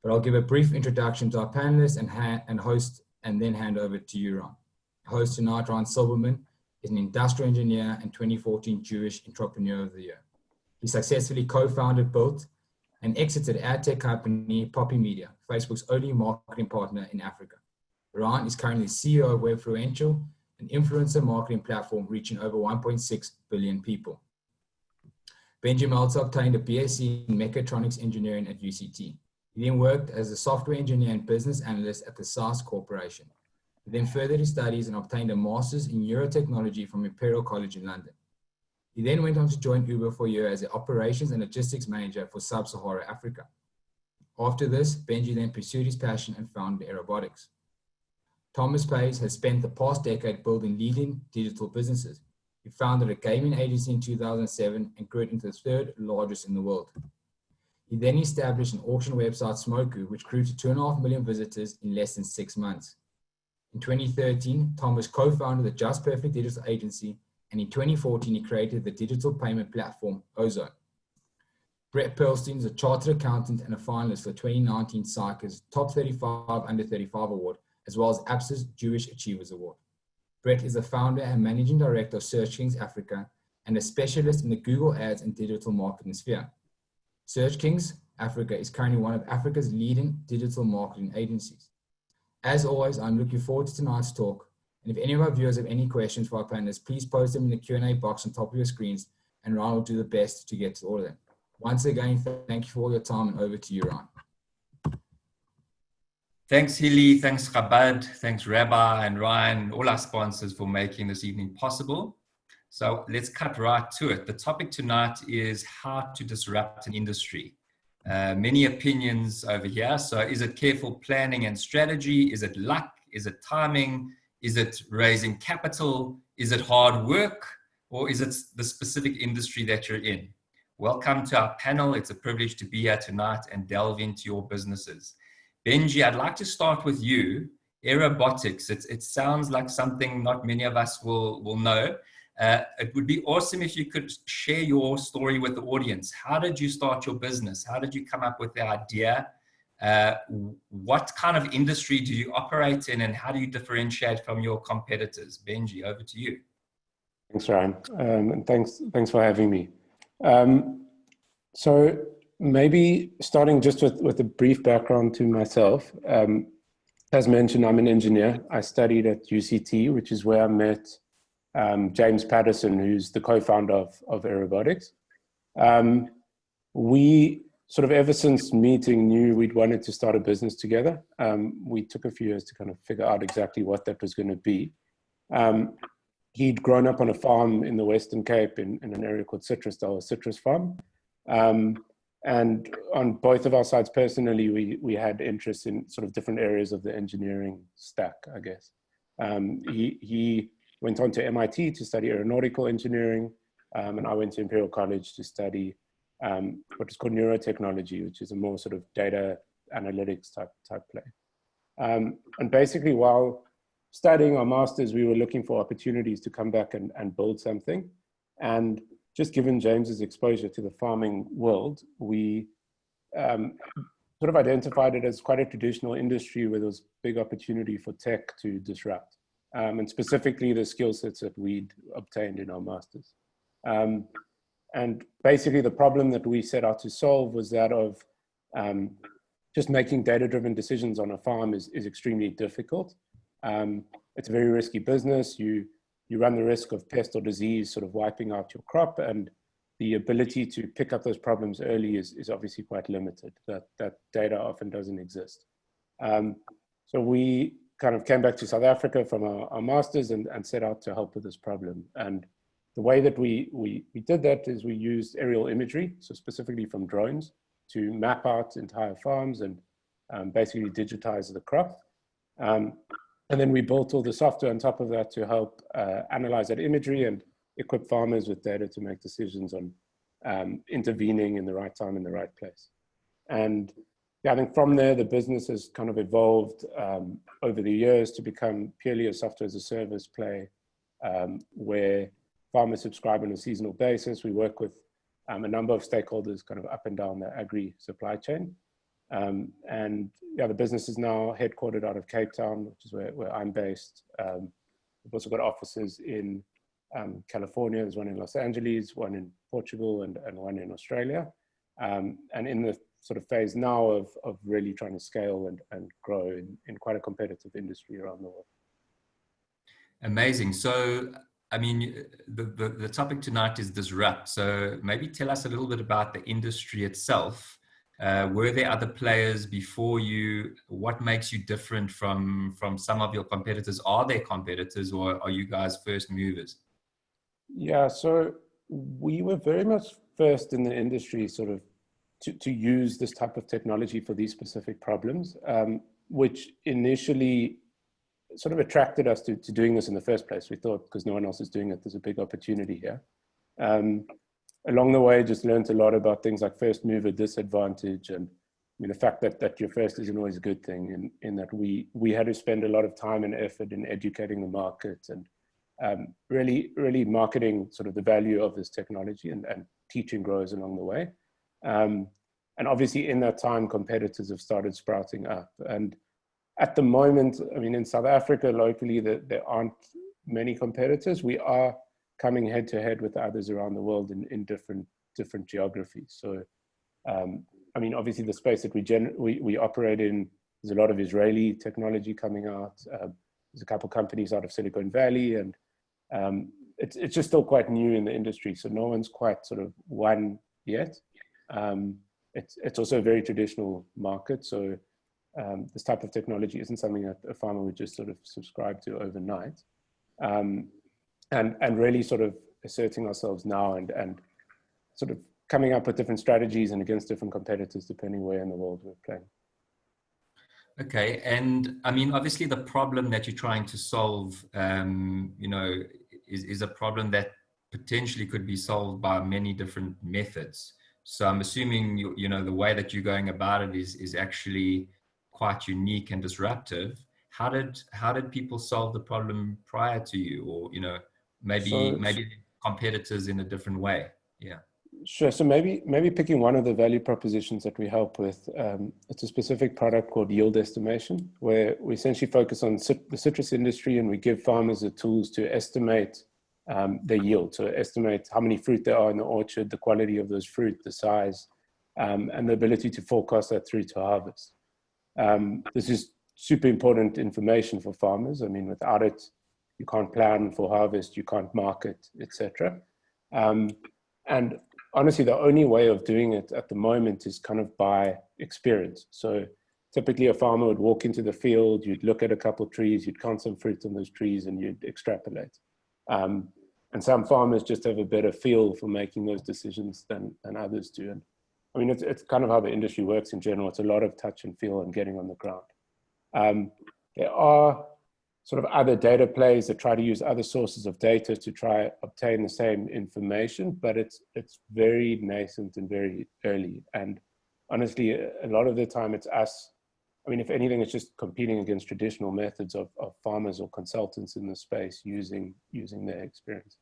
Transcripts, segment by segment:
but I'll give a brief introduction to our panelists and then hand over to you, Ron. Host tonight, Ron Silberman, is an industrial engineer and 2014 Jewish Entrepreneur of the Year. He successfully co-founded, built, and exited ad tech company Poppy Media, Facebook's only marketing partner in Africa. Ron is currently CEO of Webfluential, an influencer marketing platform reaching over 1.6 billion people. Benji Meltzer obtained a BSc in Mechatronics Engineering at UCT. He then worked as a software engineer and business analyst at the SAS Corporation. He then furthered his studies and obtained a master's in neurotechnology from Imperial College in London. He then went on to join Uber for a year as the operations and logistics manager for Sub-Saharan Africa. After this, Benji then pursued his passion and founded Aerobotics. Thomas Pays has spent the past decade building leading digital businesses. He founded a gaming agency in 2007 and grew it into the third largest in the world. He then established an auction website, Smoku, which grew to 2.5 million visitors in less than 6 months. In 2013, Thomas co-founded the Just Perfect digital agency, and in 2014, he created the digital payment platform, Ozone. Brett Perlstein is a chartered accountant and a finalist for the 2019 Cycle's Top 35 Under 35 Award, as well as APSA's Jewish Achievers Award. Brett is the founder and managing director of Search Kings Africa and a specialist in the Google Ads and digital marketing sphere. Search Kings Africa is currently one of Africa's leading digital marketing agencies. As always, I'm looking forward to tonight's talk. And if any of our viewers have any questions for our panelists, please post them in the Q&A box on top of your screens, and Ryan will do the best to get to all of them. Once again, thank you for all your time, and over to you, Ryan. Thanks, Hilly. Thanks, Chabad. Thanks, Rabbi and Ryan, all our sponsors for making this evening possible. So let's cut right to it. The topic tonight is how to disrupt an industry. Many opinions over here. So is it careful planning and strategy? Is it luck? Is it timing? Is it raising capital? Is it hard work? Or is it the specific industry that you're in? Welcome to our panel. It's a privilege to be here tonight and delve into your businesses. Benji, I'd like to start with you. Aerobotics, it sounds like something not many of us will know. It would be awesome if you could share your story with the audience. How did you start your business? How did you come up with the idea? What kind of industry do you operate in, and how do you differentiate from your competitors? Benji, over to you. Thanks, Ryan, and thanks for having me. So maybe starting just with a brief background to myself. As mentioned, I'm an engineer. I studied at UCT, which is where I met James Patterson, who's the co-founder of Aerobotics. We sort of, ever since meeting, knew we'd wanted to start a business together. We took a few years to kind of figure out exactly what that was going to be. He'd grown up on a farm in the Western Cape in an area called Citrusdale, a citrus farm. And on both of our sides personally, we had interest in sort of different areas of the engineering stack, I guess. He went on to MIT to study aeronautical engineering, and I went to Imperial College to study what is called neurotechnology, which is a more sort of data analytics type play. And basically, while studying our masters, we were looking for opportunities to come back and build something. And just given James's exposure to the farming world, we sort of identified it as quite a traditional industry where there was big opportunity for tech to disrupt, and specifically the skill sets that we'd obtained in our masters. And basically the problem that we set out to solve was that of just making data-driven decisions on a farm is extremely difficult. It's a very risky business. You run the risk of pest or disease sort of wiping out your crop, and the ability to pick up those problems early is obviously quite limited. That data often doesn't exist. So we kind of came back to South Africa from our masters and set out to help with this problem. And the way that we did that is we used aerial imagery, so specifically from drones, to map out entire farms and basically digitize the crop. And then we built all the software on top of that to help analyze that imagery and equip farmers with data to make decisions on intervening in the right time in the right place. And yeah, I think from there, the business has kind of evolved over the years to become purely a software as a service play, where farmers subscribe on a seasonal basis. We work with a number of stakeholders kind of up and down the agri supply chain. And yeah, the business is now headquartered out of Cape Town, which is where I'm based. We've also got offices in California. There's one in Los Angeles, one in Portugal, and one in Australia. And in the sort of phase now of really trying to scale and grow in quite a competitive industry around the world. Amazing. So, I mean, the topic tonight is disrupt. So maybe tell us a little bit about the industry itself. Were there other players before you? What makes you different from some of your competitors? Are there competitors, or are you guys first movers? Yeah, so we were very much first in the industry sort of to use this type of technology for these specific problems, which initially sort of attracted us to doing this in the first place. We thought, because no one else is doing it, there's a big opportunity here. Along the way, just learned a lot about things like first mover disadvantage, and I mean, the fact that you're first isn't always a good thing, in that we had to spend a lot of time and effort in educating the market and really marketing sort of the value of this technology and teaching growers along the way. And obviously in that time, competitors have started sprouting up. And at the moment, I mean, in South Africa, locally, there aren't many competitors. We are coming head to head with others around the world in different geographies. So, I mean, obviously the space that we operate in, there's a lot of Israeli technology coming out. There's a couple of companies out of Silicon Valley, and it's just still quite new in the industry. So no one's quite sort of won yet. It's also a very traditional market. So this type of technology isn't something that a farmer would just sort of subscribe to overnight. And really sort of asserting ourselves now and sort of coming up with different strategies and against different competitors, depending where in the world we're playing. Okay. And I mean, obviously the problem that you're trying to solve, you know, is a problem that potentially could be solved by many different methods. So I'm assuming, you know, the way that you're going about it is actually quite unique and disruptive. How did people solve the problem prior to you, or, you know, maybe competitors in a different way? Yeah. Sure. So maybe picking one of the value propositions that we help with, it's a specific product called yield estimation, where we essentially focus on the citrus industry, and we give farmers the tools to estimate their yield. So estimate how many fruit there are in the orchard, the quality of those fruit, the size, and the ability to forecast that through to harvest. This is super important information for farmers. I mean, without it, you can't plan for harvest, you can't market, etc. And honestly, the only way of doing it at the moment is kind of by experience. So typically a farmer would walk into the field, you'd look at a couple of trees, you'd count some fruit on those trees, and you'd extrapolate. And some farmers just have a better feel for making those decisions than others do. And I mean, it's kind of how the industry works in general. It's a lot of touch and feel and getting on the ground. There are sort of other data plays that try to use other sources of data to try obtain the same information, but it's very nascent and very early. And honestly, a lot of the time it's us. I mean, if anything, it's just competing against traditional methods of farmers or consultants in the space using their experience.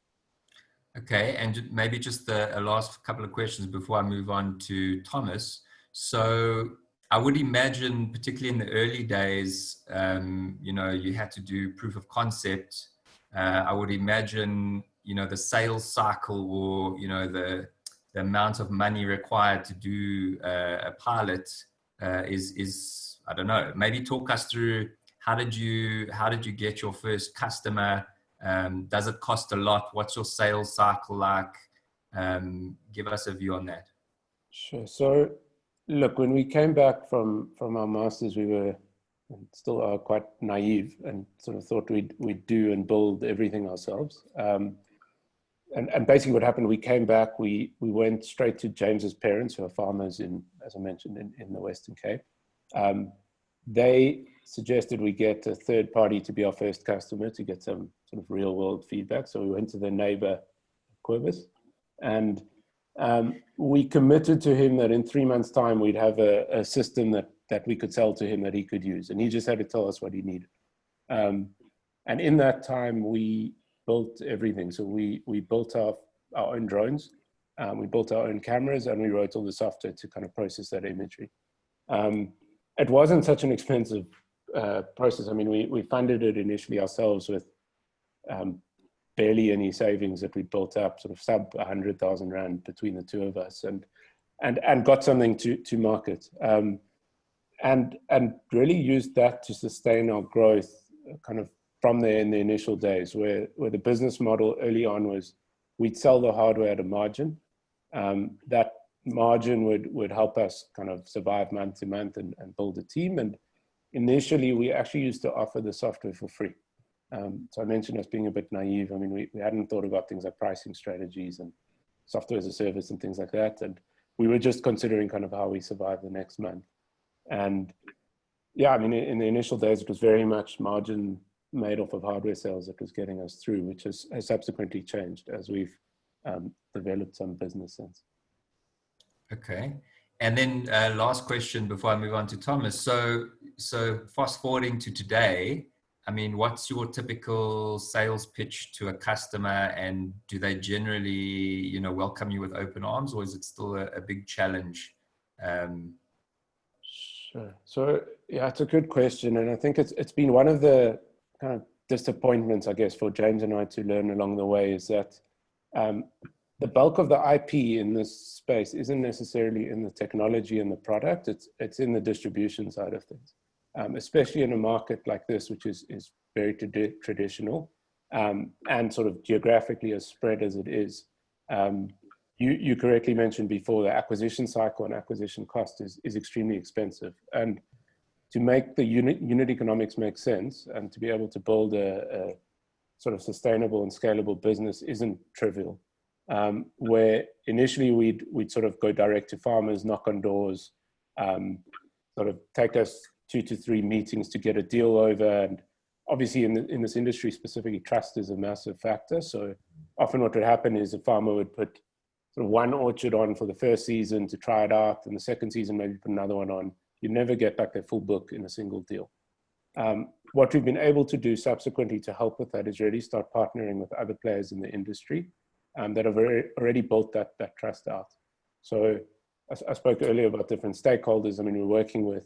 Okay, and maybe just a last couple of questions before I move on to Thomas. So I would imagine, particularly in the early days, you know, you had to do proof of concept. I would imagine, you know, the sales cycle, or, you know, the amount of money required to do a pilot is, I don't know, maybe talk us through how did you get your first customer? Does it cost a lot? What's your sales cycle like? Give us a view on that. Sure. So look, when we came back from our masters, we were still are quite naive and sort of thought we'd do and build everything ourselves. And basically what happened, we came back, we went straight to James's parents, who are farmers as I mentioned, in the Western Cape. They suggested we get a third party to be our first customer to get some sort of real world feedback. So we went to the neighbor, Quibus, and we committed to him that in 3 months' time, we'd have a system that we could sell to him that he could use. And he just had to tell us what he needed. And in that time, we built everything. So we built our own drones, we built our own cameras, and we wrote all the software to kind of process that imagery. It wasn't such an expensive process. I mean, we funded it initially ourselves with barely any savings that we built up, sort of sub 100,000 Rand between the two of us, and got something to market, and really used that to sustain our growth kind of from there in the initial days, where the business model early on was we'd sell the hardware at a margin. That margin would help us kind of survive month to month and build a team. And initially, we actually used to offer the software for free. So I mentioned us being a bit naive. I mean, we hadn't thought about things like pricing strategies and software as a service and things like that. And we were just considering kind of how we survive the next month. And yeah, I mean, in the initial days, it was very much margin made off of hardware sales that was getting us through, which has subsequently changed as we've developed some business sense. Okay. And then last question before I move on to Thomas. So fast forwarding to today, I mean, what's your typical sales pitch to a customer, and do they generally, you know, welcome you with open arms, or is it still a big challenge? Sure. So yeah, it's a good question, and I think it's been one of the kind of disappointments, I guess, for James and I to learn along the way, is that the bulk of the IP in this space isn't necessarily in the technology and the product. It's in the distribution side of things. Especially in a market like this, which is very traditional and sort of geographically as spread as it is. You correctly mentioned before, the acquisition cycle and acquisition cost is extremely expensive. And to make the unit economics make sense and to be able to build a sort of sustainable and scalable business isn't trivial. Where initially we'd sort of go direct to farmers, knock on doors, sort of take us 2 to 3 meetings to get a deal over. And obviously in this industry specifically, trust is a massive factor. So often what would happen is a farmer would put sort of one orchard on for the first season to try it out, and the second season maybe put another one on. You never get back their full book in a single deal. What we've been able to do subsequently to help with that is really start partnering with other players in the industry that have already built that trust out. So I spoke earlier about different stakeholders. I mean, we're working with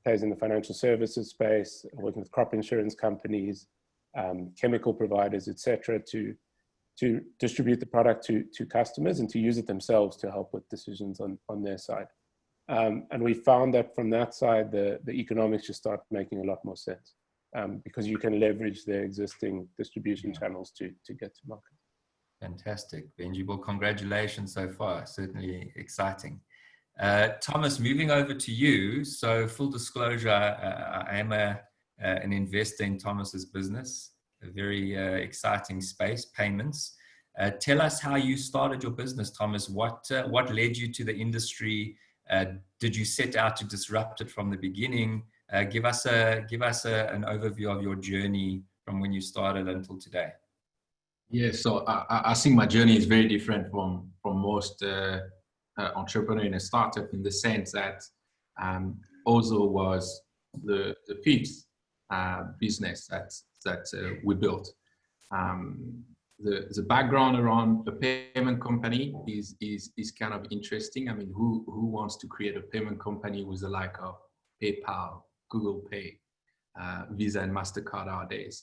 players in the financial services space, working with crop insurance companies, chemical providers, etc., to distribute the product to customers and to use it themselves to help with decisions on their side. And we found that from that side, the economics just start making a lot more sense because you can leverage their existing distribution channels to get to market. Fantastic, Benji. Well, congratulations so far. Certainly exciting. Thomas, moving over to you. So full disclosure, I am an investor in Thomas's business, a very exciting space, payments. Tell us how you started your business, Thomas. What led you to the industry? Did you set out to disrupt it from the beginning? Give us an overview of your journey from when you started until today. Yeah, so I think my journey is very different from most entrepreneur in a startup, in the sense that Ozo was the fifth business that we built. The background around a payment company is kind of interesting. I mean, who wants to create a payment company with the like of PayPal, Google Pay, Visa and MasterCard nowadays?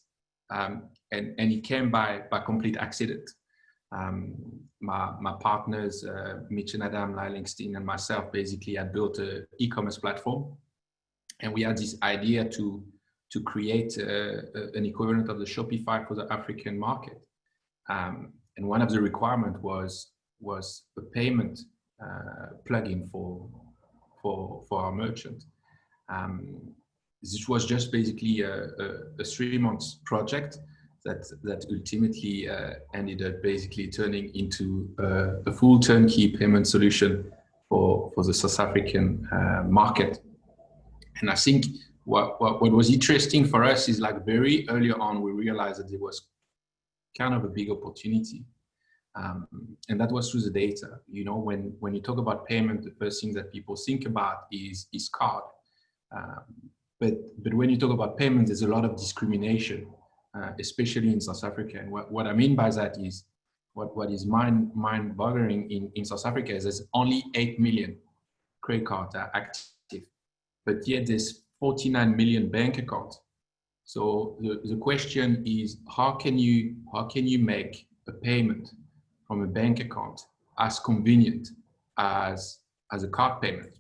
And it came by complete accident. My partners, Mitch and Adam, Lylingstein and myself, basically had built an e-commerce platform, and we had this idea to create an equivalent of the Shopify for the African market. And one of the requirements was a payment plugin for our merchant. This was just basically a 3-month project that ultimately ended up basically turning into a full turnkey payment solution for the South African market. And I think what was interesting for us is, like, very early on, we realized that there was kind of a big opportunity. And that was through the data. You know, when you talk about payment, the first thing that people think about is card. But when you talk about payment, there's a lot of discrimination, especially in South Africa. And what I mean by that is, what is mind-boggling in South Africa is there's only 8 million credit cards that are active. but yet there's 49 million bank accounts. So the question is, how can you make a payment from a bank account as convenient as a card payment?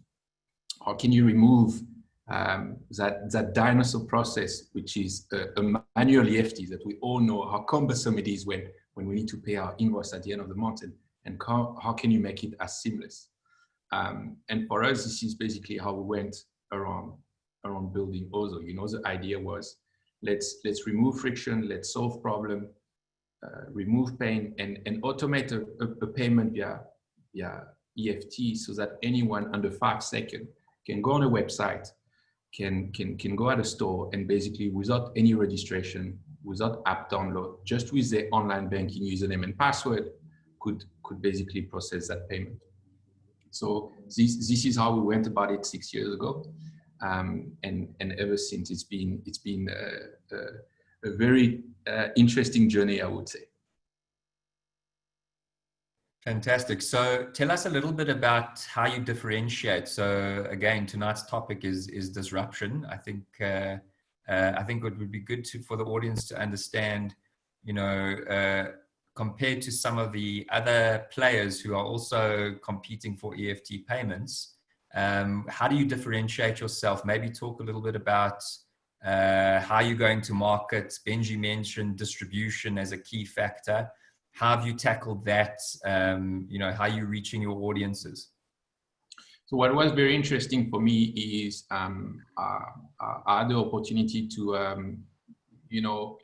How can you remove that dinosaur process, which is a manual EFT that we all know how cumbersome it is when we need to pay our invoice at the end of the month, and how can you make it as seamless? And for us, this is basically how we went around building Ozo. You know, the idea was, let's remove friction, let's solve problem, remove pain, and automate a payment via EFT, so that anyone under 5 seconds can go on a website, can go at a store, and basically without any registration, without app download, just with their online banking username and password, could basically process that payment. So this is how we went about it 6 years ago, and ever since it's been a very interesting journey, I would say. Fantastic. So tell us a little bit about how you differentiate. So again, tonight's topic is disruption. I think it would be good for the audience to understand, you know, compared to some of the other players who are also competing for EFT payments, how do you differentiate yourself? Maybe talk a little bit about how you're going to market. Benji mentioned distribution as a key factor. How have you tackled that? You know, how are you reaching your audiences? So what was very interesting for me is I had the opportunity to, you know,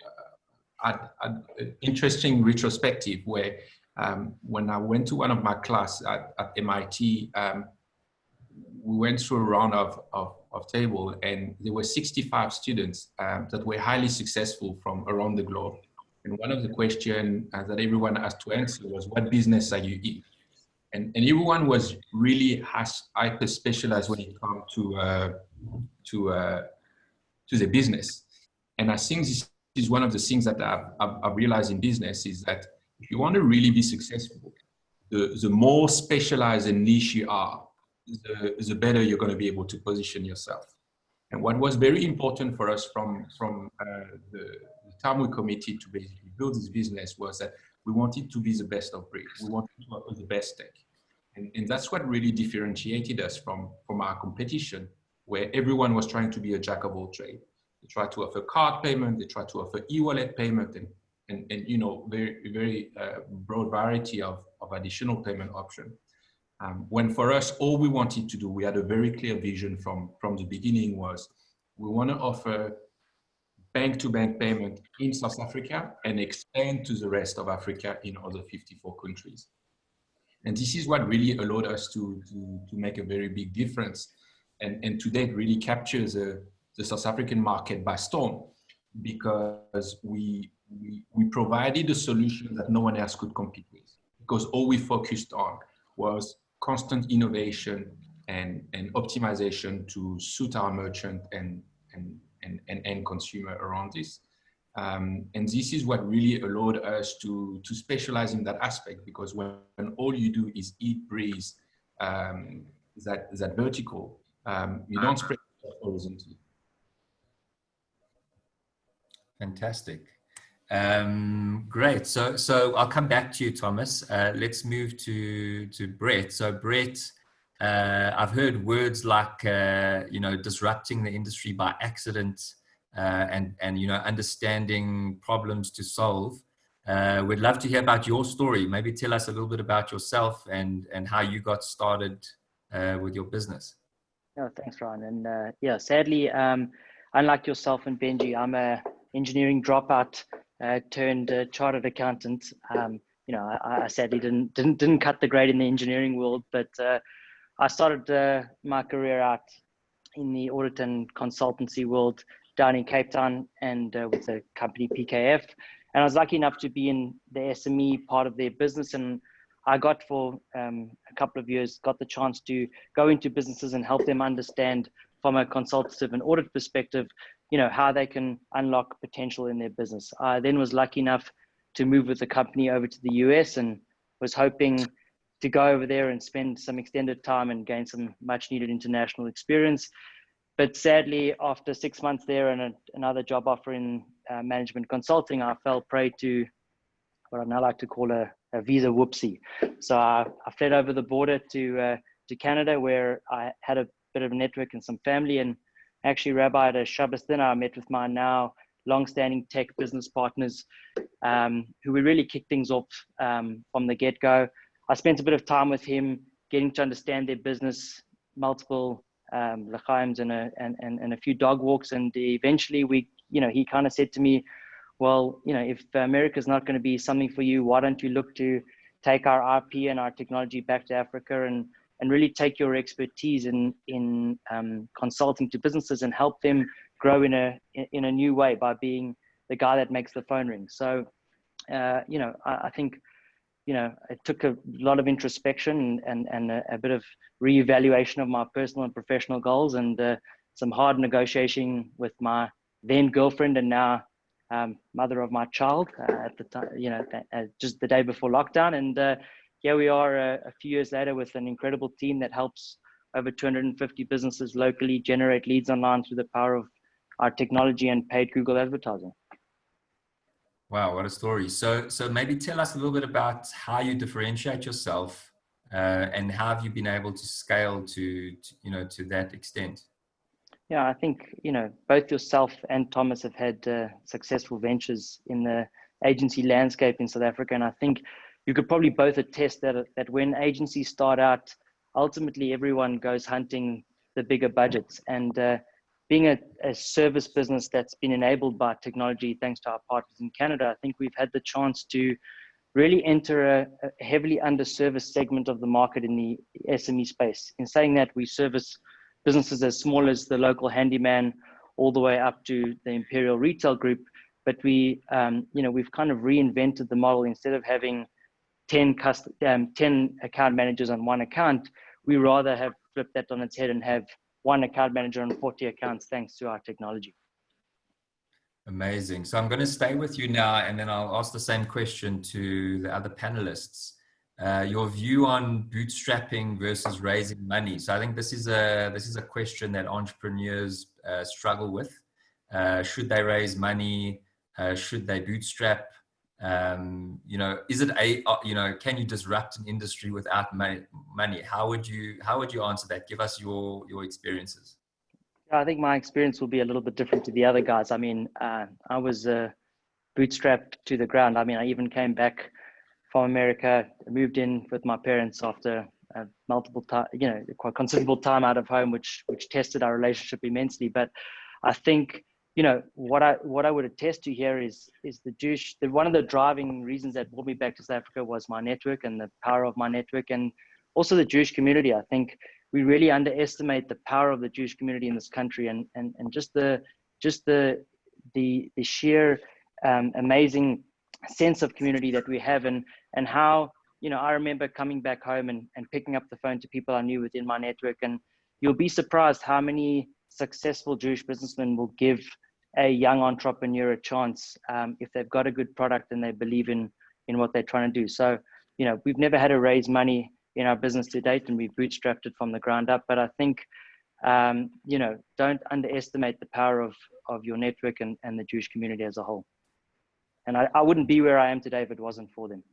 add an interesting retrospective where when I went to one of my class at MIT, we went through a round of table, and there were 65 students that were highly successful from around the globe. And one of the questions that everyone asked to answer was, what business are you in? And everyone was really hyper specialized when it comes to the business. And I think this is one of the things that I've realized in business, is that if you want to really be successful, the more specialized and niche you are, the better you're going to be able to position yourself. And what was very important for us from the time we committed to basically build this business was that we wanted to be the best of breed. We wanted to offer the best tech. And that's what really differentiated us from our competition, where everyone was trying to be a jack of all trades. They tried to offer card payment, they tried to offer e-wallet payment, and you know, very broad variety of additional payment options. When for us, all we wanted to do, we had a very clear vision from the beginning, was we want to offer bank-to-bank payment in South Africa and expand to the rest of Africa in other 54 countries. And this is what really allowed us to make a very big difference, and today it really captures the South African market by storm, because we provided a solution that no one else could compete with, because all we focused on was constant innovation and optimization to suit our merchant and end consumer around this. And this is what really allowed us to specialize in that aspect, because when all you do is eat, breathe, that vertical, you don't spread horizontally. Fantastic. Great. So I'll come back to you, Thomas. Let's move to Brett. So Brett, I've heard words like you know, disrupting the industry by accident, and you know, understanding problems to solve. We'd love to hear about your story. Maybe tell us a little bit about yourself and how you got started with your business. Oh, thanks, Ryan. And yeah, sadly, unlike yourself and Benji, I'm a engineering dropout turned chartered accountant. You know, I sadly didn't cut the grade in the engineering world, but I started my career out in the audit and consultancy world down in Cape Town, and with the company PKF. And I was lucky enough to be in the SME part of their business, and I got for a couple of years, got the chance to go into businesses and help them understand from a consultative and audit perspective, you know, how they can unlock potential in their business. I then was lucky enough to move with the company over to the US, and was hoping to go over there and spend some extended time and gain some much needed international experience. But sadly, after 6 months there and another job offer in management consulting, I fell prey to what I now like to call a visa whoopsie. So I fled over the border to Canada, where I had a bit of a network and some family. And actually, Rabbi, at a Shabbos dinner, I met with my now long-standing tech business partners, who we really kicked things off from the get-go. I spent a bit of time with him, getting to understand their business, multiple l'chaims and a few dog walks, and eventually he kind of said to me, well, if America is not going to be something for you, why don't you look to take our IP and our technology back to Africa and really take your expertise in consulting to businesses and help them grow in a new way by being the guy that makes the phone ring. So, I think, it took a lot of introspection and a bit of reevaluation of my personal and professional goals, and some hard negotiating with my then girlfriend and now mother of my child at the time, just the day before lockdown. And here we are a few years later with an incredible team that helps over 250 businesses locally generate leads online through the power of our technology and paid Google advertising. Wow, what a story. So maybe tell us a little bit about how you differentiate yourself and how have you been able to scale to that extent? Yeah, I think, both yourself and Thomas have had successful ventures in the agency landscape in South Africa. And I think you could probably both attest that when agencies start out, ultimately everyone goes hunting the bigger budgets. And being a service business that's been enabled by technology, thanks to our partners in Canada, I think we've had the chance to really enter a heavily underserviced segment of the market in the SME space. In saying that, we service businesses as small as the local handyman all the way up to the Imperial Retail Group. But we've kind of reinvented the model. Instead of having 10 account managers on one account, we rather have flipped that on its head and have one account manager on 40 accounts, thanks to our technology. Amazing. So I'm going to stay with you now, and then I'll ask the same question to the other panelists. Your view on bootstrapping versus raising money. So I think this is a question that entrepreneurs struggle with. Should they raise money? Should they bootstrap? Is it can you disrupt an industry without money? How would you answer that? Give us your experiences. I think my experience will be a little bit different to the other guys. I mean, I was bootstrapped to the ground. I mean, I even came back from America, moved in with my parents after quite considerable time out of home, which tested our relationship immensely. But I think, what I would attest to here is one of the driving reasons that brought me back to South Africa was my network and the power of my network, and also the Jewish community. I think we really underestimate the power of the Jewish community in this country, and just the sheer amazing sense of community that we have, and how, I remember coming back home and picking up the phone to people I knew within my network, and you'll be surprised how many successful Jewish businessmen will give a young entrepreneur a chance if they've got a good product and they believe in what they're trying to do. So, we've never had to raise money in our business to date, and we've bootstrapped it from the ground up. But I think, don't underestimate the power of your network and the Jewish community as a whole. And I wouldn't be where I am today if it wasn't for them.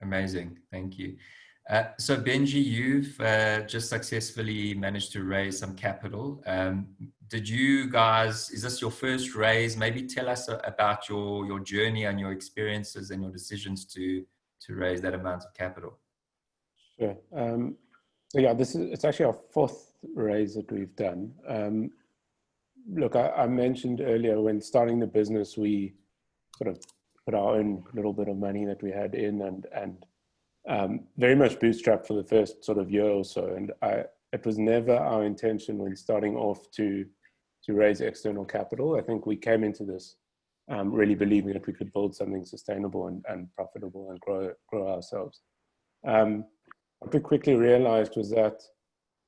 Amazing. Thank you. So Benji, you've just successfully managed to raise some capital. Did you guys, is this your first raise? Maybe tell us about your journey and your experiences and your decisions to raise that amount of capital. Sure. So yeah, it's actually our fourth raise that we've done. Look, I mentioned earlier, when starting the business, we sort of put our own little bit of money that we had in, and very much bootstrapped for the first sort of year or so. And it was never our intention when starting off to raise external capital. I think we came into this really believing that we could build something sustainable and profitable and grow ourselves. What we quickly realized was that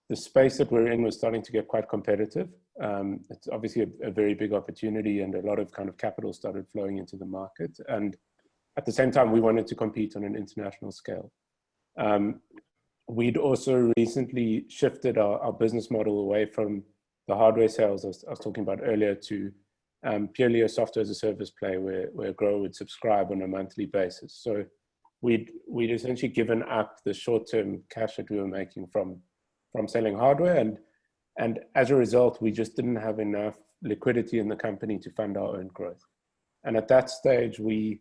the space that we're in was starting to get quite competitive. It's obviously a very big opportunity, and a lot of kind of capital started flowing into the market. And at the same time, we wanted to compete on an international scale. We'd also recently shifted our business model away from hardware sales I was talking about earlier to purely a software as a service play where a grower would subscribe on a monthly basis. So we'd essentially given up the short-term cash that we were making from selling hardware, and as a result, we just didn't have enough liquidity in the company to fund our own growth. And at that stage, we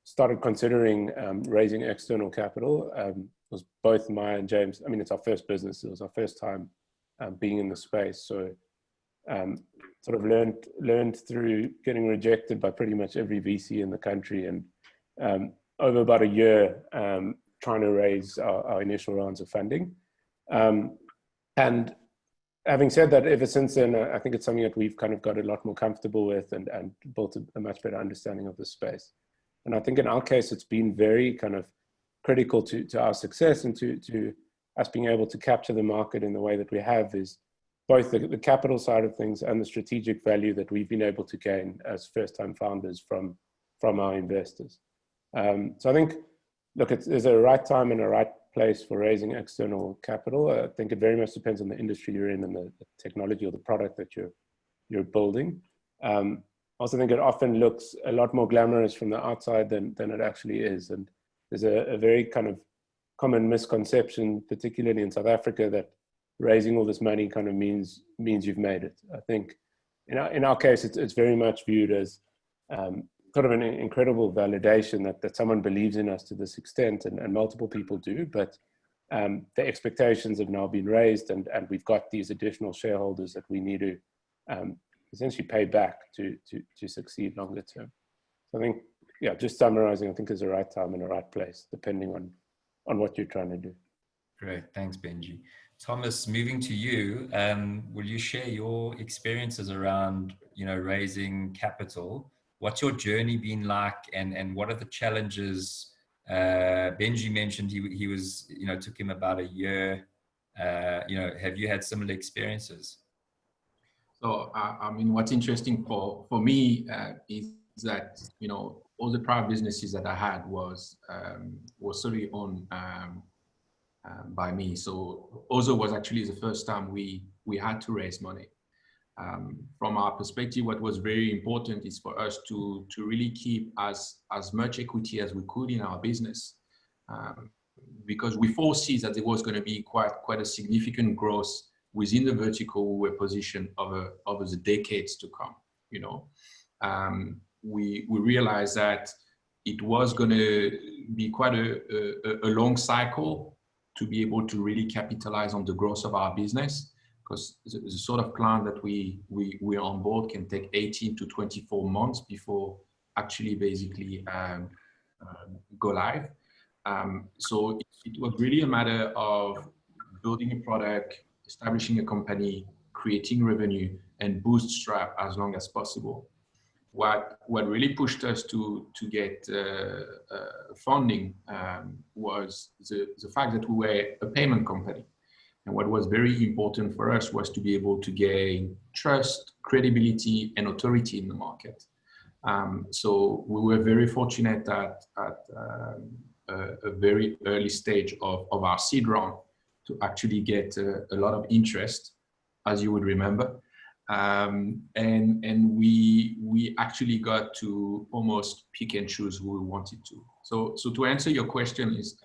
started considering raising external capital. It was both my and James. I mean, it's our first business. It was our first time being in the space. So sort of learned through getting rejected by pretty much every VC in the country, and over about a year trying to raise our initial rounds of funding. And having said that, ever since then, I think it's something that we've kind of got a lot more comfortable with and built a much better understanding of the space. And I think in our case, it's been very kind of critical to our success and to us being able to capture the market in the way that we have, is both the capital side of things and the strategic value that we've been able to gain as first-time founders from our investors. So I think, look, there's a right time and a right place for raising external capital. I think it very much depends on the industry you're in and the technology or the product that you're building. I also think it often looks a lot more glamorous from the outside than it actually is. And there's a very kind of common misconception, particularly in South Africa, that raising all this money kind of means you've made it. I think in our case, it's very much viewed as sort of an incredible validation that someone believes in us to this extent, and multiple people do, but the expectations have now been raised, and we've got these additional shareholders that we need to essentially pay back to succeed longer term. So I think, yeah, just summarizing, I think there's a right time and a right place, depending on what you're trying to do. Great, thanks, Benji. Thomas, moving to you, will you share your experiences around, raising capital? What's your journey been like, and what are the challenges? Benji mentioned he was, took him about a year. Have you had similar experiences? So, I mean, what's interesting for me is that, all the prior businesses that I had was solely owned by me. So Ozo was actually the first time we had to raise money. From our perspective, what was very important is for us to really keep as much equity as we could in our business, because we foresee that there was going to be quite a significant growth within the vertical we were positioned over the decades to come. We realized that it was going to be quite a long cycle to be able to really capitalize on the growth of our business, because the sort of plan that we're on board can take 18 to 24 months before actually basically go live. So it was really a matter of building a product, establishing a company, creating revenue, and bootstrap as long as possible. What really pushed us to get funding was the fact that we were a payment company. And what was very important for us was to be able to gain trust, credibility, and authority in the market. So we were very fortunate at a very early stage of our seed round to actually get a lot of interest, as you would remember. And we actually got to almost pick and choose who we wanted to. So to answer your question is,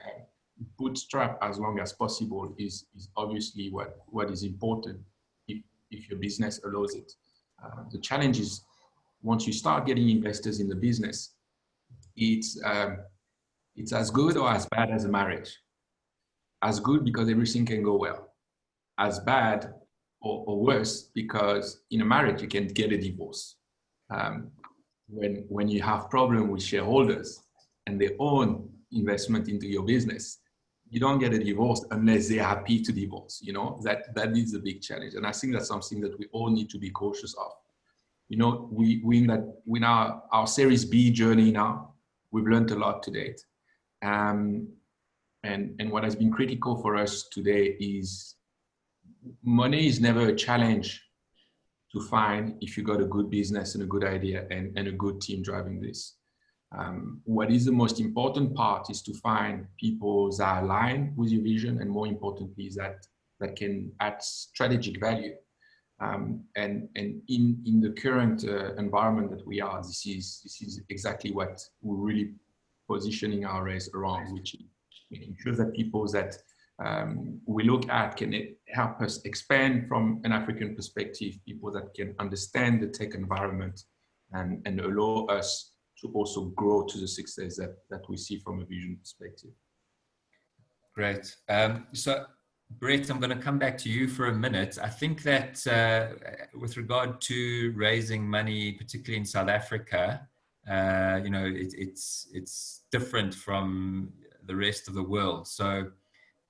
bootstrap as long as possible is obviously what is important if your business allows it. The challenge is, once you start getting investors in the business, it's as good or as bad as a marriage. As good because everything can go well. As bad or worse because in a marriage you can get a divorce. When you have problem with shareholders and they own investment into your business, you don't get a divorce unless they're happy to divorce. That is a big challenge, and I think that's something that we all need to be cautious of. We in our Series B journey now, we've learned a lot to date, and what has been critical for us today is money is never a challenge to find if you got a good business and a good idea and a good team driving this. What is the most important part is to find people that align with your vision, and more importantly, that can add strategic value. And in the current environment that we are, this is exactly what we're really positioning our race around, which is making sure that people that we look at can help us expand from an African perspective, people that can understand the tech environment and allow us to also grow to the success that we see from a vision perspective. Great. So, Brett, I'm going to come back to you for a minute. I think that with regard to raising money, particularly in South Africa, you know, it's different from the rest of the world. So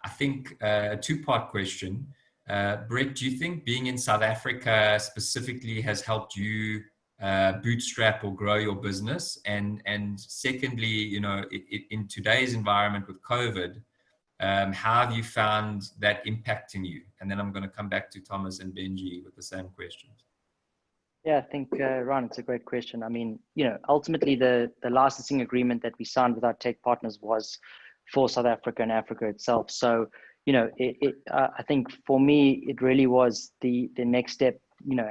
I think a two-part question. Brett, do you think being in South Africa specifically has helped you bootstrap or grow your business? And secondly, you know, in today's environment with COVID, how have you found that impacting you? And then I'm going to come back to Thomas and Benji with the same questions. Yeah, I think, Ron, it's a great question. I mean, you know, ultimately the licensing agreement that we signed with our tech partners was for South Africa and Africa itself. So, you know, I think for me, it really was the next step. You know,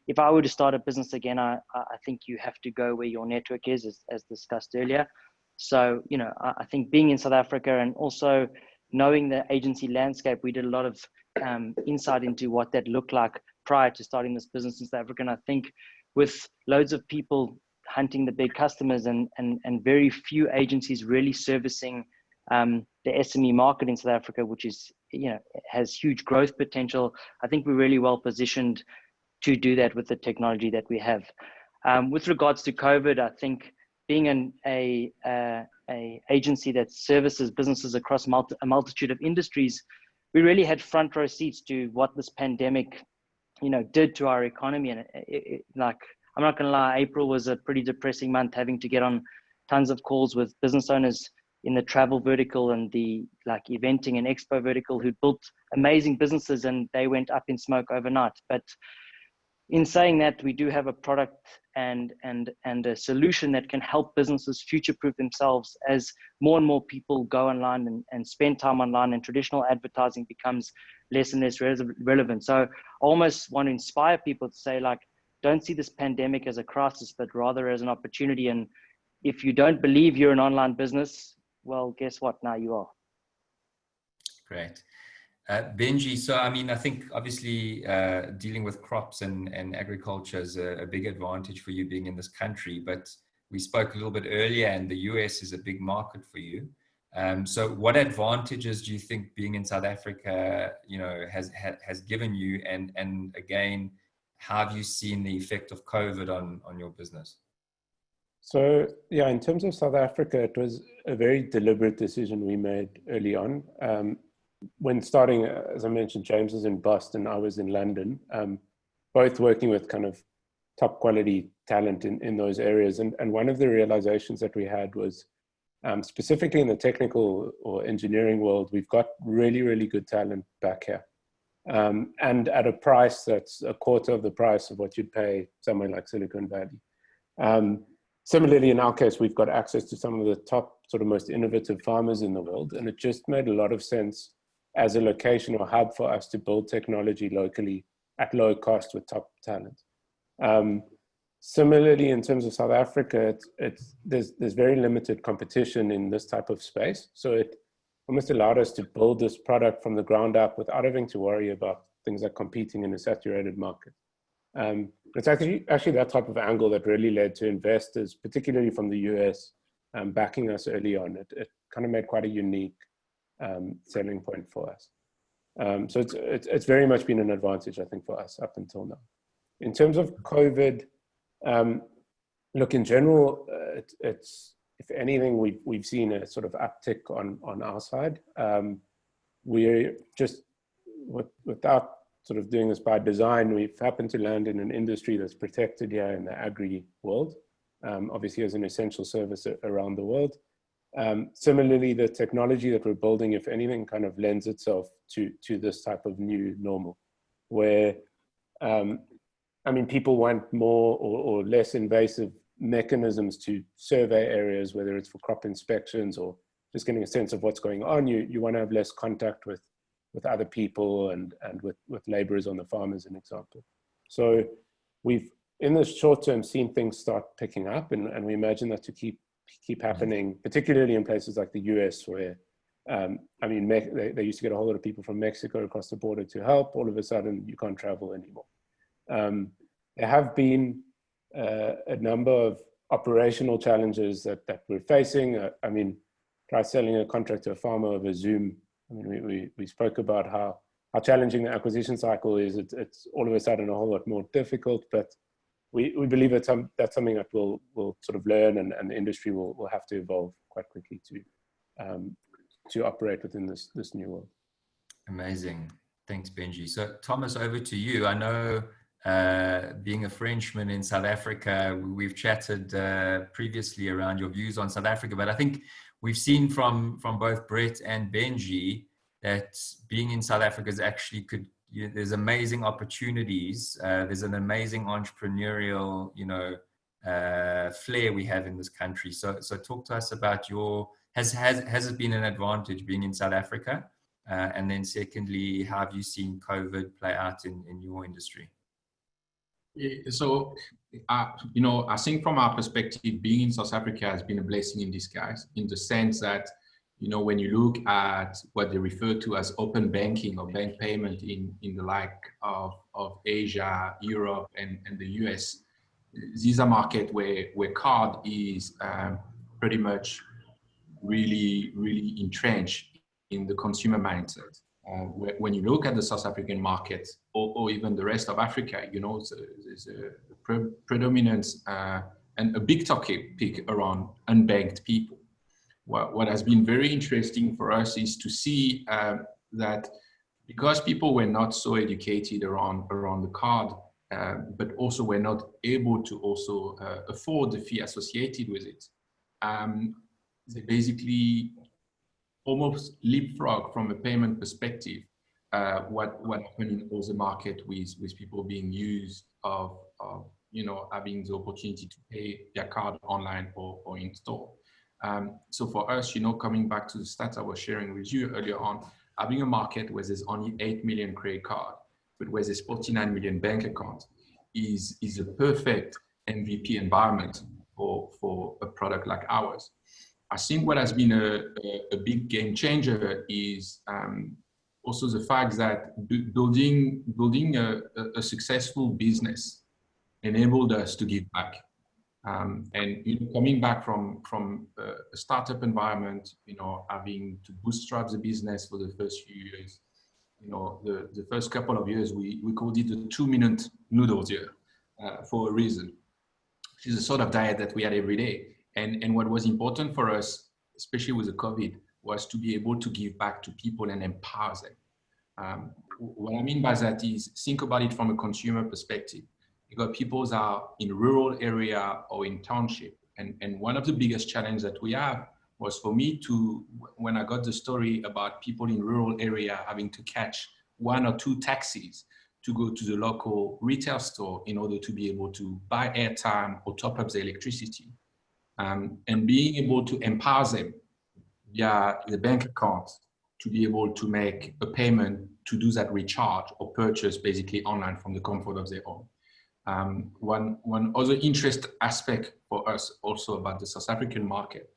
if I were to start a business again, I think you have to go where your network is, as discussed earlier. So, you know, I think being in South Africa and also knowing the agency landscape, we did a lot of insight into what that looked like prior to starting this business in South Africa. And I think with loads of people hunting the big customers and very few agencies really servicing the SME market in South Africa, which is, you know, has huge growth potential, I think we're really well positioned to do that with the technology that we have. With regards to COVID, I think being a agency that services businesses across a multitude of industries, we really had front row seats to what this pandemic, you know, did to our economy. And like, I'm not going to lie, April was a pretty depressing month, having to get on tons of calls with business owners in the travel vertical and the like eventing and expo vertical who built amazing businesses and they went up in smoke overnight. But in saying that, we do have a product and a solution that can help businesses future-proof themselves as more and more people go online and spend time online, and traditional advertising becomes less and less relevant. So I almost want to inspire people to say, like, don't see this pandemic as a crisis, but rather as an opportunity. And if you don't believe you're an online business, well, guess what? Now you are. Great. Benji, so I mean, I think obviously dealing with crops and agriculture is a big advantage for you being in this country, but we spoke a little bit earlier and the US is a big market for you. So what advantages do you think being in South Africa, you know, has given you? And again, how have you seen the effect of COVID on your business? So yeah, in terms of South Africa, it was a very deliberate decision we made early on. When starting, as I mentioned, James was in Boston, I was in London, both working with kind of top quality talent in those areas. And one of the realizations that we had was, specifically in the technical or engineering world, we've got really, really good talent back here. And at a price that's a quarter of the price of what you'd pay somewhere like Silicon Valley. Similarly, in our case, we've got access to some of the top sort of most innovative farmers in the world. And it just made a lot of sense as a location or hub for us to build technology locally at low cost with top talent. Similarly, in terms of South Africa, there's very limited competition in this type of space. So it almost allowed us to build this product from the ground up without having to worry about things like competing in a saturated market. It's actually that type of angle that really led to investors, particularly from the US, backing us early on. It kind of made quite a unique selling point for us. So it's very much been an advantage, I think, for us up until now. In terms of COVID, look, in general, it's if anything, we've seen a sort of uptick on our side. We're just without sort of doing this by design, we've happened to land in an industry that's protected here in the agri world, obviously as an essential service around the world. Similarly, the technology that we're building, if anything, kind of lends itself to this type of new normal, where, I mean, people want more or less invasive mechanisms to survey areas, whether it's for crop inspections or just getting a sense of what's going on. You want to have less contact with other people and with laborers on the farm, as an example. So we've, in the short term, seen things start picking up, and we imagine that to keep happening, particularly in places like the US, where I mean, they used to get a whole lot of people from Mexico across the border to help. All of a sudden, you can't travel anymore. There have been a number of operational challenges that we're facing. I mean, try selling a contract to a farmer over Zoom. I mean, we spoke about how challenging the acquisition cycle is. It's all of a sudden a whole lot more difficult, but we believe that's something that we'll sort of learn, and the industry will have to evolve quite quickly to operate within this new world. Amazing. Thanks, Benji. So Thomas, over to you. I know being a Frenchman in South Africa, we've chatted previously around your views on South Africa, but I think we've seen from both Brett and Benji that being in South Africa is actually there's amazing opportunities. There's an amazing entrepreneurial, flair we have in this country. So talk to us about has it been an advantage being in South Africa? And then secondly, how have you seen COVID play out in your industry? So, I think from our perspective, being in South Africa has been a blessing in disguise, in the sense that, when you look at what they refer to as open banking or bank payment in the like of Asia, Europe, and the US, these are markets where card is pretty much really, really entrenched in the consumer mindset. When you look at the South African market or even the rest of Africa, there's a predominance and a big topic around unbanked people. What has been very interesting for us is to see that because people were not so educated around the card, but also were not able to also afford the fee associated with it, they basically almost leapfrog from a payment perspective what happened in other market with people being used of having the opportunity to pay their card online or in store. So for us, coming back to the stats I was sharing with you earlier on, having a market where there's only 8 million credit cards, but where there's 49 million bank accounts is a perfect MVP environment for a product like ours. I think what has been a big game changer is also the fact that building a successful business enabled us to give back. And coming back from a startup environment, having to bootstrap the business for the first few years, the first couple of years, we called it the 2-minute noodles year for a reason, which is a sort of diet that we had every day. And what was important for us, especially with the COVID, was to be able to give back to people and empower them. What I mean by that is, think about it from a consumer perspective. You got people that are in rural area or in township. And one of the biggest challenges that we have was for me when I got the story about people in rural area having to catch 1 or 2 taxis to go to the local retail store in order to be able to buy airtime or top up the electricity. And being able to empower them via the bank account to be able to make a payment to do that recharge or purchase basically online from the comfort of their home. One other interest aspect for us also about the South African market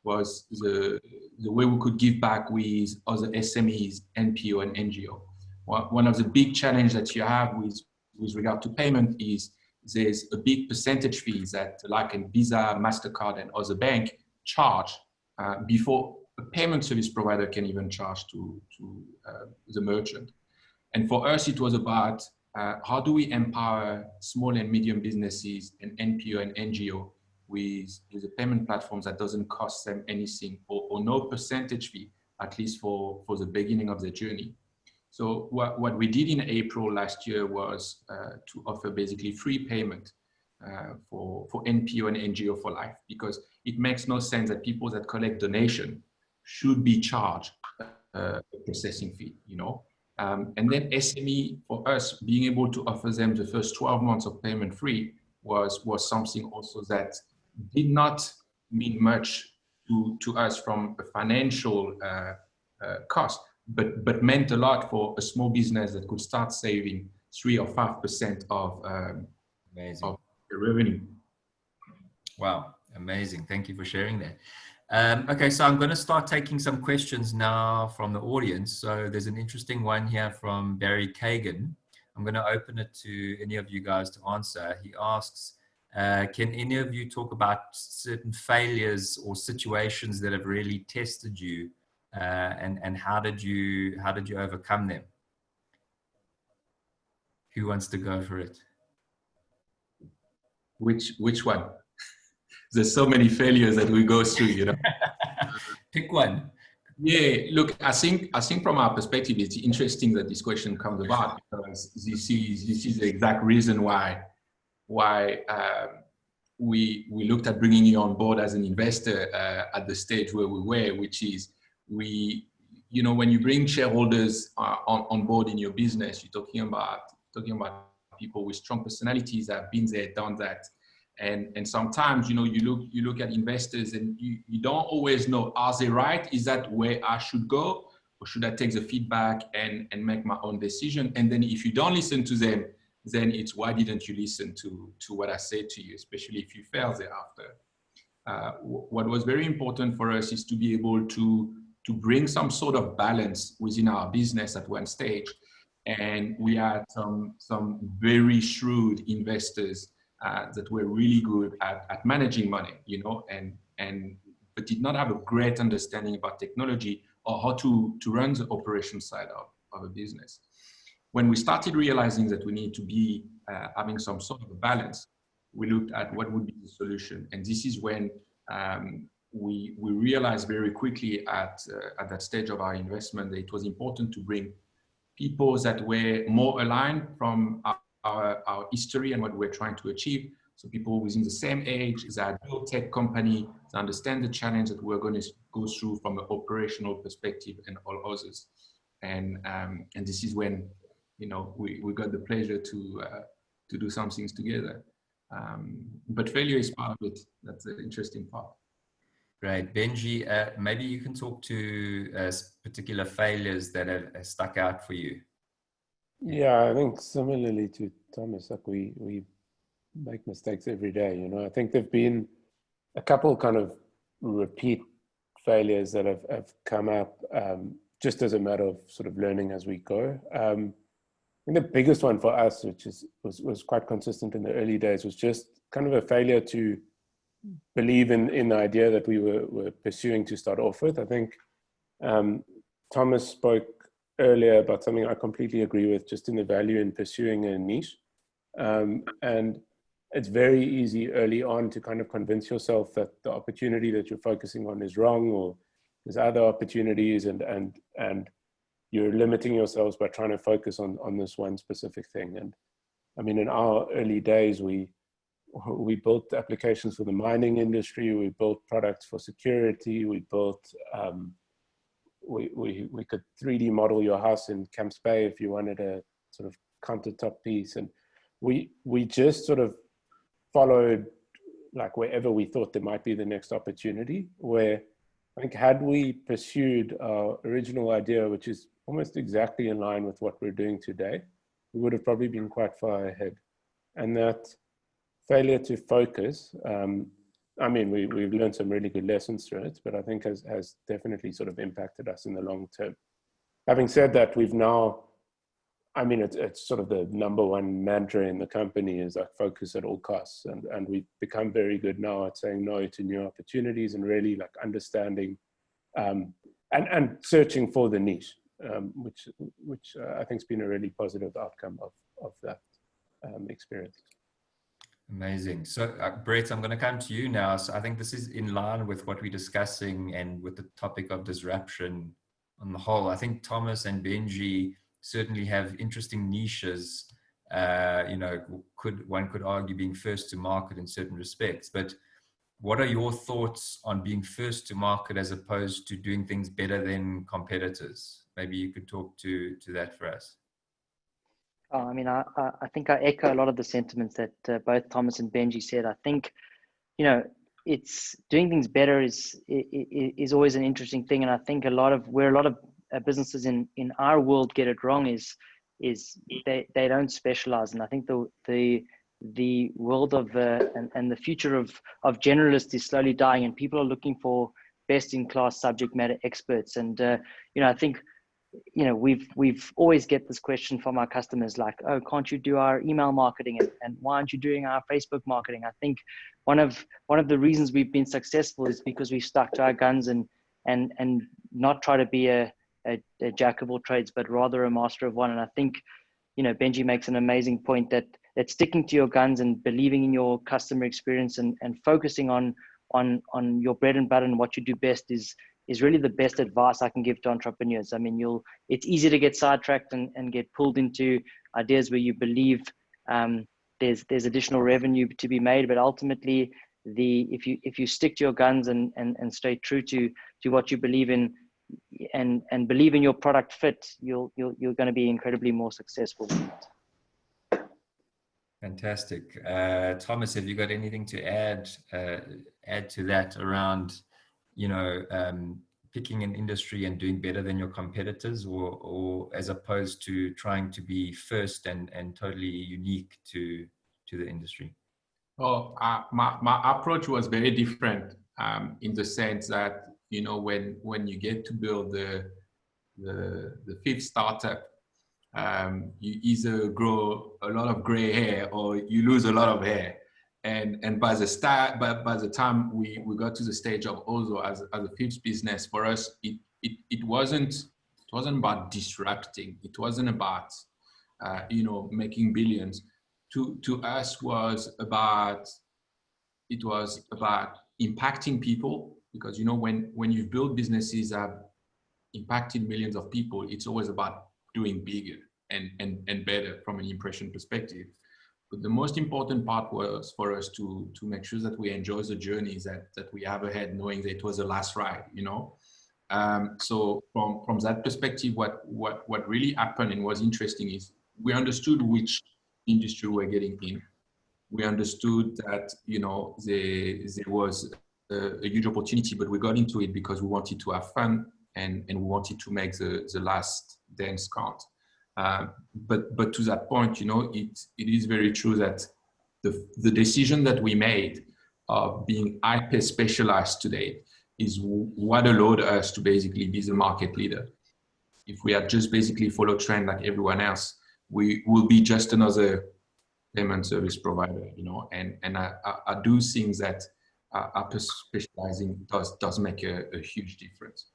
was the way we could give back with other SMEs, NPO and NGO. One of the big challenges that you have with regard to payment is there's a big percentage fees that like in Visa, MasterCard and other bank charge before a payment service provider can even charge to the merchant. And for us, it was about how do we empower small and medium businesses and NPO and NGO with the payment platforms that doesn't cost them anything or no percentage fee, at least for the beginning of the journey. So what we did in April last year was to offer basically free payment for NPO and NGO for life, because it makes no sense that people that collect donation should be charged a processing fee, And then SME, for us, being able to offer them the first 12 months of payment free was something also that did not mean much to us from a financial cost, but meant a lot for a small business that could start saving 3 or 5% of Amazing. of the revenue. Wow, amazing. Thank you for sharing that. Okay, so I'm going to start taking some questions now from the audience. So there's an interesting one here from Barry Kagan. I'm going to open it to any of you guys to answer. He asks, can any of you talk about certain failures or situations that have really tested you, and how did you overcome them? Who wants to go for it? Which one? There's so many failures that we go through, you know. Pick one. Yeah, look, I think from our perspective, it's interesting that this question comes about, because this is the exact reason why we looked at bringing you on board as an investor at the stage where we were, which is you know, when you bring shareholders on board in your business, you're talking about people with strong personalities that have been there, done that. And sometimes, you know, you look at investors and you don't always know, are they right? Is that where I should go? Or should I take the feedback and make my own decision? And then if you don't listen to them, then it's why didn't you listen to what I said to you, especially if you fail thereafter. What was very important for us is to be able to bring some sort of balance within our business at one stage. And we had some very shrewd investors that were really good at managing money, you know, but did not have a great understanding about technology or how to run the operation side of a business. When we started realizing that we need to be having some sort of a balance, we looked at what would be the solution. And this is when we realized very quickly at that stage of our investment that it was important to bring people that were more aligned from our history and what we're trying to achieve. So people within the same age, that build tech company, that understand the challenge that we're going to go through from an operational perspective and all others. And this is when, you know, we got the pleasure to do some things together. But failure is part of it. That's the interesting part. Great. Benji, maybe you can talk to particular failures that have stuck out for you. Yeah, I think similarly to Thomas, like we make mistakes every day, you know. I think there've been a couple kind of repeat failures that have come up just as a matter of sort of learning as we go. I think the biggest one for us, which was quite consistent in the early days, was just kind of a failure to believe in the idea that we were pursuing to start off with. I think Thomas spoke earlier about something I completely agree with, just in the value in pursuing a niche. And it's very easy early on to kind of convince yourself that the opportunity that you're focusing on is wrong, or there's other opportunities, and you're limiting yourselves by trying to focus on this one specific thing. And I mean, in our early days, we built applications for the mining industry, we built products for security, we built we could 3D model your house in Camps Bay if you wanted a sort of countertop piece. And we just sort of followed like wherever we thought there might be the next opportunity, where I think had we pursued our original idea, which is almost exactly in line with what we're doing today, we would have probably been quite far ahead. And that failure to focus, I mean, we've learned some really good lessons through it, but I think has definitely sort of impacted us in the long term. Having said that, we've now, I mean, it's sort of the number one mantra in the company is like focus at all costs. And we've become very good now at saying no to new opportunities and really like understanding and searching for the niche, which I think has been a really positive outcome of that experience. Amazing. So Brett, I'm going to come to you now. So I think this is in line with what we're discussing and with the topic of disruption on the whole. I think Thomas and Benji certainly have interesting niches. You know, one could argue being first to market in certain respects, but what are your thoughts on being first to market as opposed to doing things better than competitors? Maybe you could talk to that for us. I mean, I think I echo a lot of the sentiments that both Thomas and Benji said. I think, you know, it's doing things better is always an interesting thing. And I think where a lot of businesses in our world get it wrong is they don't specialize. And I think the world of and the future of generalists is slowly dying, and people are looking for best in class subject matter experts. And I think we've always get this question from our customers, like, oh, can't you do our email marketing, and why aren't you doing our Facebook marketing? I think one of the reasons we've been successful is because we've stuck to our guns and not try to be a jack of all trades, but rather a master of one. And I think Benji makes an amazing point that sticking to your guns and believing in your customer experience and focusing on your bread and butter and what you do best is really the best advice I can give to entrepreneurs. I mean, it's easy to get sidetracked and get pulled into ideas where you believe there's additional revenue to be made, but ultimately if you stick to your guns and stay true to what you believe in and believe in your product fit, you're going to be incredibly more successful. Fantastic. Thomas, have you got anything to add to that around, picking an industry and doing better than your competitors, or as opposed to trying to be first and totally unique to the industry? Oh, my approach was very different in the sense that, when you get to build the fifth startup, you either grow a lot of gray hair or you lose a lot of hair. And by the time we got to the stage of Ozo as a fifth business, for us, it wasn't about disrupting. It wasn't about making billions. To us it was about impacting people, because when you've built businesses that have impacted millions of people, it's always about doing bigger and better from an impression perspective. But the most important part was for us to make sure that we enjoy the journeys that we have ahead, knowing that it was the last ride, So from that perspective, what really happened and was interesting is we understood which industry we're getting in. We understood that, there was a huge opportunity, but we got into it because we wanted to have fun and we wanted to make the last dance count. But to that point, it is very true that the decision that we made of being hyper specialized today is what allowed us to basically be the market leader. If we had just basically followed trend like everyone else, we will be just another payment service provider, and I do think that hyper specializing does make a huge difference.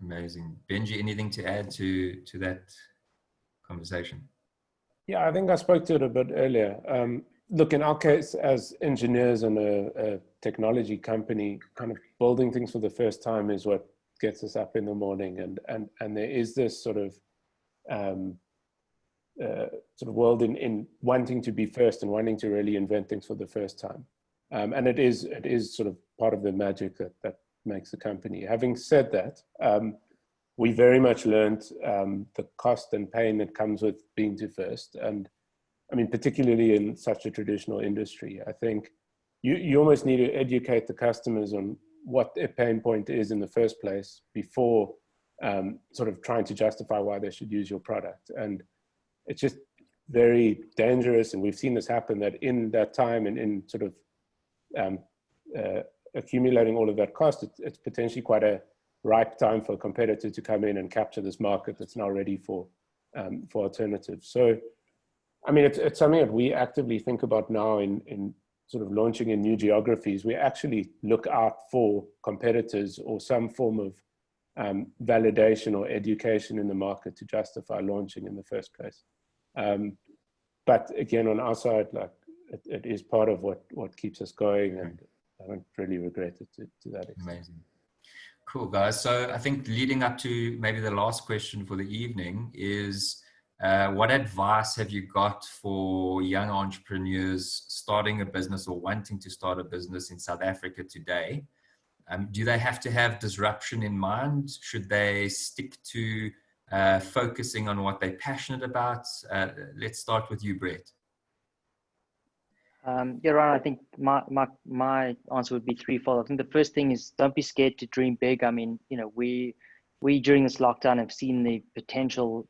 Amazing. Benji, anything to add to that conversation? Yeah, I think I spoke to it a bit earlier. Look, in our case, as engineers and a technology company, kind of building things for the first time is what gets us up in the morning. And there is this sort of world in wanting to be first and wanting to really invent things for the first time. And it is sort of part of the magic that makes the company. Having said that, we very much learned the cost and pain that comes with being to first. And I mean, particularly in such a traditional industry, I think you almost need to educate the customers on what their pain point is in the first place before sort of trying to justify why they should use your product. And it's just very dangerous. And we've seen this happen, that in that time and in sort of accumulating all of that cost, it's potentially quite a ripe time for a competitor to come in and capture this market that's now ready for alternatives. So, I mean, it's something that we actively think about now in sort of launching in new geographies. We actually look out for competitors or some form of validation or education in the market to justify launching in the first place. But again, on our side, like it is part of what keeps us going, and I don't really regret it to that extent. Amazing. Cool, guys. So I think leading up to maybe the last question for the evening is, what advice have you got for young entrepreneurs starting a business or wanting to start a business in South Africa today? Do they have to have disruption in mind? Should they stick to focusing on what they're passionate about? Let's start with you, Brett. Yeah, Ryan, I think my answer would be threefold. I think the first thing is, don't be scared to dream big. I mean, we during this lockdown have seen the potential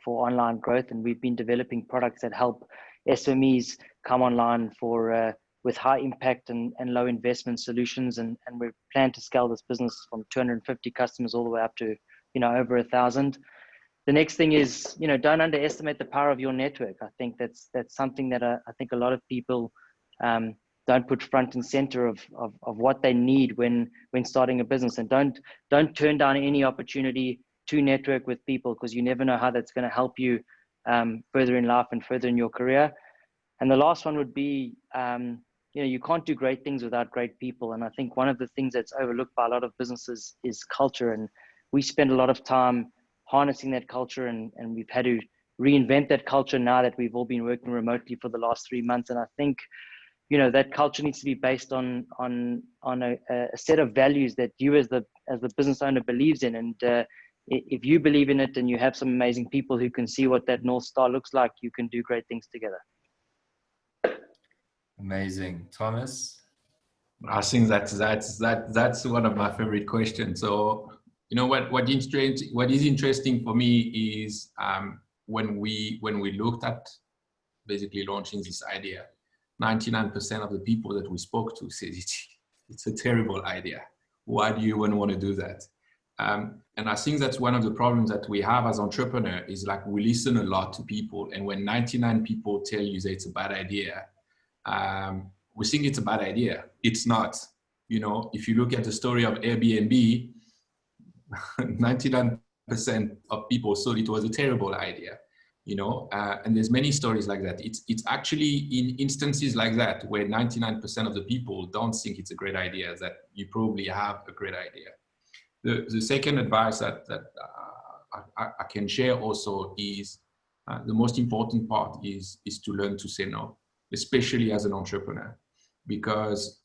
online growth, and we've been developing products that help SMEs come online for with high impact and low investment solutions, and we plan to scale this business from 250 customers all the way up to over 1,000. The next thing is, don't underestimate the power of your network. I think that's something that I think a lot of people don't put front and center of what they need when starting a business, and don't turn down any opportunity to network with people, because you never know how that's going to help you further in life and further in your career. And the last one would be, you can't do great things without great people. And I think one of the things that's overlooked by a lot of businesses is culture. And we spend a lot of time harnessing that culture, and we've had to reinvent that culture now that we've all been working remotely for the last 3 months. And I think, that culture needs to be based on a set of values that you as the business owner believes in. And if you believe in it and you have some amazing people who can see what that North Star looks like, you can do great things together. Amazing. Thomas? I think that's one of my favorite questions. So, what is interesting for me is when we looked at basically launching this idea, 99% of the people that we spoke to said it's a terrible idea. Why do you even want to do that? And I think that's one of the problems that we have as entrepreneurs is like we listen a lot to people, and when 99 people tell you that it's a bad idea, we think it's a bad idea. It's not. If you look at the story of Airbnb, 99% of people thought it was a terrible idea. And there's many stories like that. It's actually in instances like that where 99% of the people don't think it's a great idea that you probably have a great idea. The second advice that I can share also is the most important part is to learn to say no, especially as an entrepreneur, because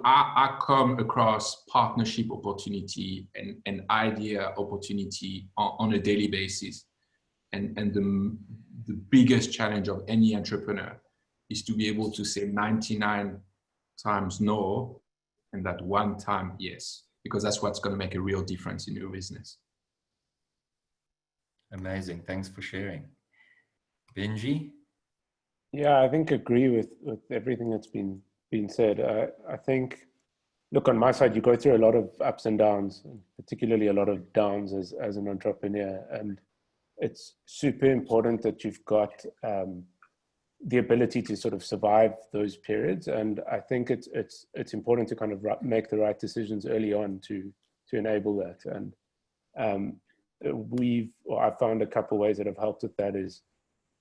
I come across partnership opportunity and idea opportunity on a daily basis, and the biggest challenge of any entrepreneur is to be able to say 99 times no and that one time yes, because that's what's going to make a real difference in your business. Amazing. Thanks for sharing. Benji? Yeah, I think agree with everything that's been said. I think, look, on my side, you go through a lot of ups and downs, particularly a lot of downs as an entrepreneur. And it's super important that you've got the ability to sort of survive those periods. And I think it's important to kind of make the right decisions early on to enable that. And I found a couple ways that have helped with that is,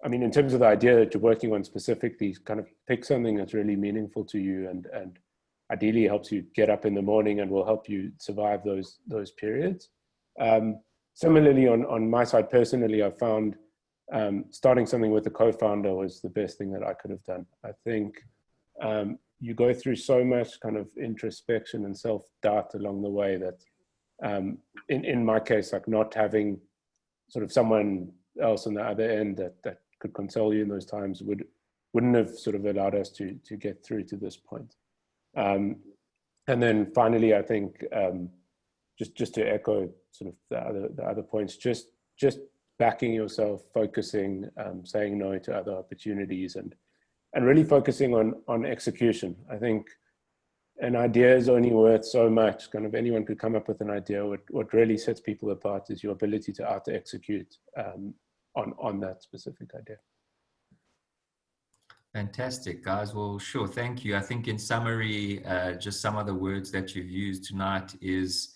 in terms of the idea that you're working on specifically, kind of pick something that's really meaningful to you and ideally helps you get up in the morning and will help you survive those periods. Similarly, on my side, personally, I found starting something with a co-founder was the best thing that I could have done. I think you go through so much kind of introspection and self-doubt along the way that in my case, like not having sort of someone else on the other end that could console you in those times wouldn't have sort of allowed us to get through to this point. And then finally, I think just to echo sort of the other points, just backing yourself, focusing, saying no to other opportunities, and really focusing on execution. I think an idea is only worth so much. Kind of anyone could come up with an idea. What really sets people apart is your ability to out-execute on that specific idea. Fantastic, guys. Well, sure. Thank you. I think in summary, just some of the words that you've used tonight is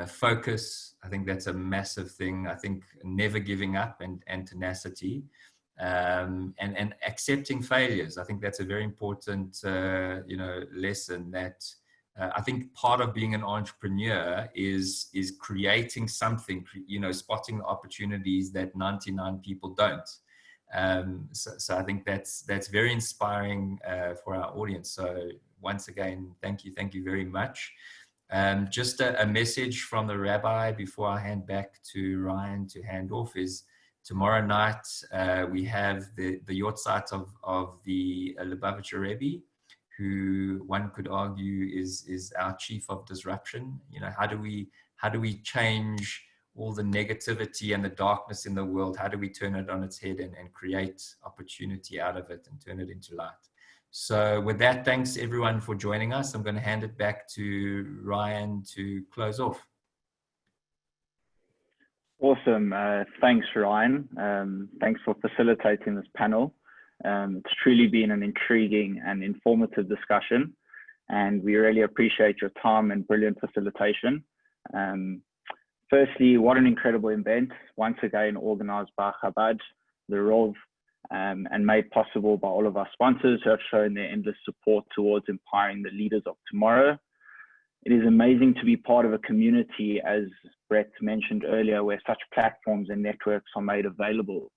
focus. I think that's a massive thing. I think never giving up and tenacity, and accepting failures. I think that's a very important, lesson that I think part of being an entrepreneur is creating something, spotting the opportunities that 99 people don't. So I think that's very inspiring for our audience. So once again, thank you very much. Just a message from the rabbi before I hand back to Ryan to hand off is tomorrow night we have the yahrzeit of the Lubavitcher Rebbe, who one could argue is our chief of disruption. How do we change all the negativity and the darkness in the world, how do we turn it on its head and create opportunity out of it and turn it into light? So with that, thanks everyone for joining us. I'm going to hand it back to Ryan to close off. Awesome. Thanks, Ryan. Thanks for facilitating this panel. It's truly been an intriguing and informative discussion, and we really appreciate your time and brilliant facilitation. Firstly, what an incredible event, once again organized by Chabad, the Rov, and made possible by all of our sponsors who have shown their endless support towards empowering the leaders of tomorrow. It is amazing to be part of a community, as Brett mentioned earlier, where such platforms and networks are made available.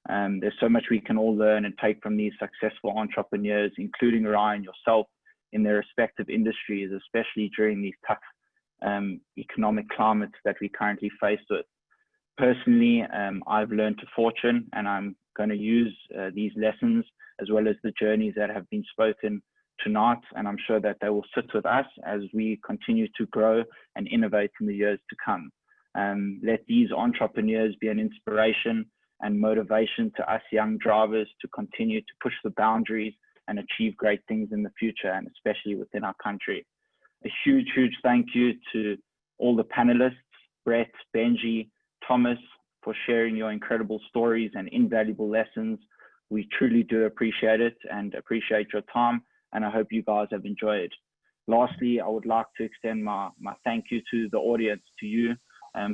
There's so much we can all learn and take from these successful entrepreneurs, including Ryan, yourself, in their respective industries, especially during these tough economic climates that we currently faced with. Personally, I've learned to fortune, and I'm going to use these lessons as well as the journeys that have been spoken tonight, and I'm sure that they will sit with us as we continue to grow and innovate in the years to come. Let these entrepreneurs be an inspiration and motivation to us young drivers to continue to push the boundaries and achieve great things in the future, and especially within our country. A huge, huge thank you to all the panelists, Brett, Benji, Thomas, for sharing your incredible stories and invaluable lessons. We truly do appreciate it and appreciate your time, and I hope you guys have enjoyed. Lastly, I would like to extend my thank you to the audience, to you,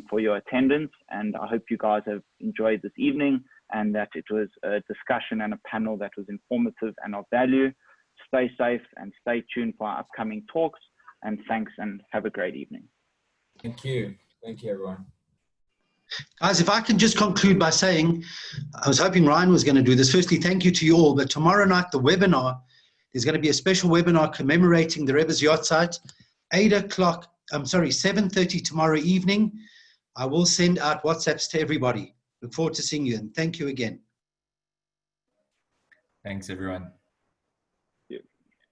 for your attendance, and I hope you guys have enjoyed this evening and that it was a discussion and a panel that was informative and of value. Stay safe and stay tuned for our upcoming talks, and thanks and have a great evening. Thank you. Thank you, everyone. Guys, if I can just conclude by saying, I was hoping Ryan was going to do this. Firstly, thank you to you all, but tomorrow night, the webinar, there's going to be a special webinar commemorating the Rebbe's Yacht Site, 7:30 tomorrow evening. I will send out WhatsApps to everybody. Look forward to seeing you, and thank you again. Thanks, everyone.